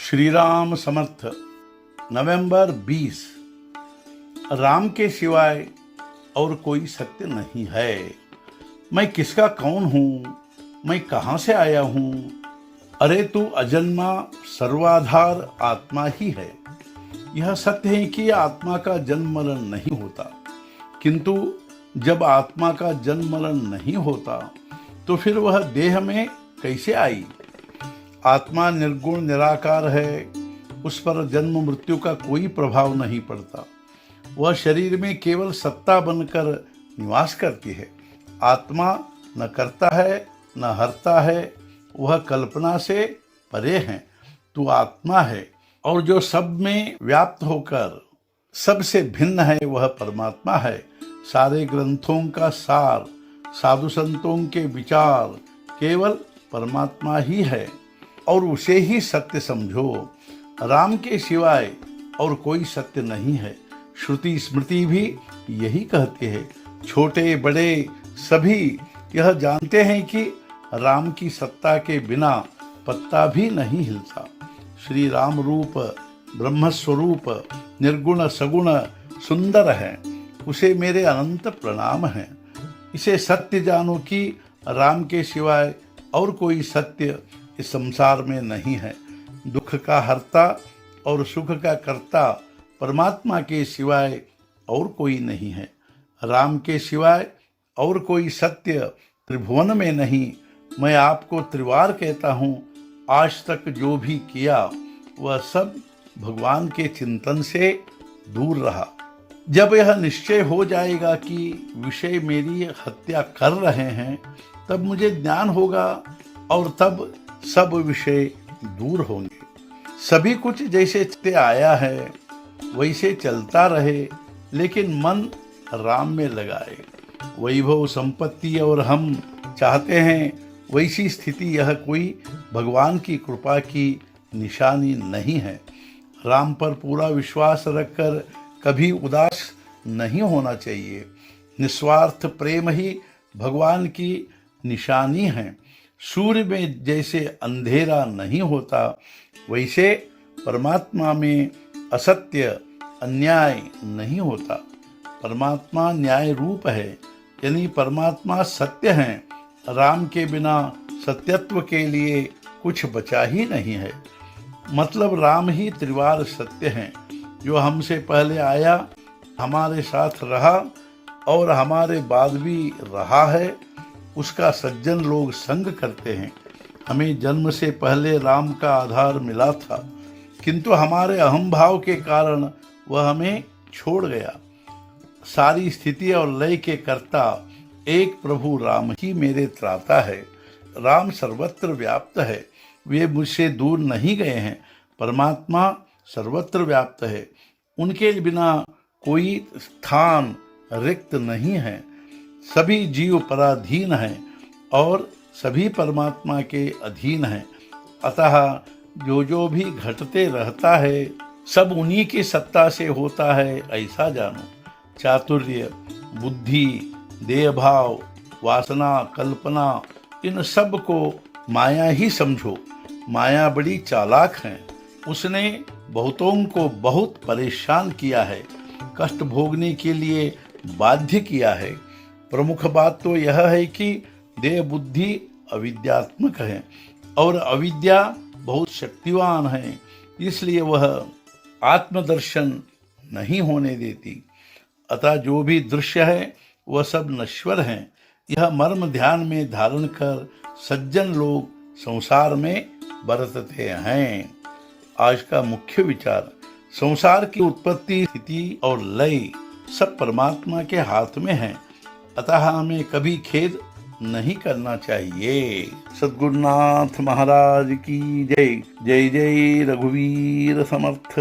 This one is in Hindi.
श्री राम समर्थ। नवंबर 20। राम के सिवाय और कोई सत्य नहीं है। मैं किसका कौन हूँ, मैं कहाँ से आया हूँ। अरे तू अजन्मा सर्वाधार आत्मा ही है। यह सत्य है कि आत्मा का जन्म मरण नहीं होता, किंतु जब आत्मा का जन्म मरण नहीं होता तो फिर वह देह में कैसे आई। आत्मा निर्गुण निराकार है, उस पर जन्म मृत्यु का कोई प्रभाव नहीं पड़ता। वह शरीर में केवल सत्ता बनकर निवास करती है। आत्मा न करता है न हरता है, वह कल्पना से परे है। तू आत्मा है और जो सब में व्याप्त होकर सबसे भिन्न है वह परमात्मा है। सारे ग्रंथों का सार, साधु संतों के विचार केवल परमात्मा ही है और उसे ही सत्य समझो। राम के सिवाय और कोई सत्य नहीं है। श्रुति स्मृति भी यही कहते हैं। छोटे बड़े सभी यह जानते हैं कि राम की सत्ता के बिना पत्ता भी नहीं हिलता। श्री राम रूप ब्रह्म स्वरूप निर्गुण सगुण सुंदर है, उसे मेरे अनंत प्रणाम हैं। इसे सत्य जानो कि राम के सिवाय और कोई सत्य इस संसार में नहीं है। दुख का हर्ता और सुख का कर्ता परमात्मा के सिवाय और कोई नहीं है। राम के सिवाय और कोई सत्य त्रिभुवन में नहीं। मैं आपको त्रिवार कहता हूँ। आज तक जो भी किया वह सब भगवान के चिंतन से दूर रहा। जब यह निश्चय हो जाएगा कि विषय मेरी हत्या कर रहे हैं, तब मुझे ज्ञान होगा और तब सब विषय दूर होंगे। सभी कुछ जैसे चलते आया है वैसे चलता रहे, लेकिन मन राम में लगाए। वैभव संपत्ति और हम चाहते हैं वैसी स्थिति, यह कोई भगवान की कृपा की निशानी नहीं है। राम पर पूरा विश्वास रखकर कभी उदास नहीं होना चाहिए। निस्वार्थ प्रेम ही भगवान की निशानी है। सूर्य में जैसे अंधेरा नहीं होता, वैसे परमात्मा में असत्य अन्याय नहीं होता। परमात्मा न्याय रूप है, यानी परमात्मा सत्य है। राम के बिना सत्यत्व के लिए कुछ बचा ही नहीं है। मतलब राम ही त्रिवार सत्य हैं, जो हमसे पहले आया, हमारे साथ रहा और हमारे बाद भी रहा है। उसका सज्जन लोग संग करते हैं। हमें जन्म से पहले राम का आधार मिला था, किंतु हमारे अहम भाव के कारण वह हमें छोड़ गया। सारी स्थिति और लय के कर्ता एक प्रभु राम ही मेरे त्राता है। राम सर्वत्र व्याप्त है, वे मुझसे दूर नहीं गए हैं। परमात्मा सर्वत्र व्याप्त है, उनके बिना कोई स्थान रिक्त नहीं है। सभी जीव पराधीन हैं और सभी परमात्मा के अधीन हैं। अतः जो भी घटते रहता है सब उन्हीं की सत्ता से होता है, ऐसा जानो। चातुर्य, बुद्धि, देहभाव, वासना, कल्पना, इन सब को माया ही समझो। माया बड़ी चालाक है, उसने बहुतों को बहुत परेशान किया है, कष्ट भोगने के लिए बाध्य किया है। प्रमुख बात तो यह है कि देह बुद्धि अविद्यात्मक है और अविद्या बहुत शक्तिवान है, इसलिए वह आत्मदर्शन नहीं होने देती। अतः जो भी दृश्य है वह सब नश्वर हैं। यह मर्म ध्यान में धारण कर सज्जन लोग संसार में बरतते हैं। आज का मुख्य विचार, संसार की उत्पत्ति, स्थिति और लय सब परमात्मा के हाथ में है। अतः हमें कभी खेद नहीं करना चाहिए। सद्गुरुनाथ महाराज की जय। जय जय रघुवीर समर्थ।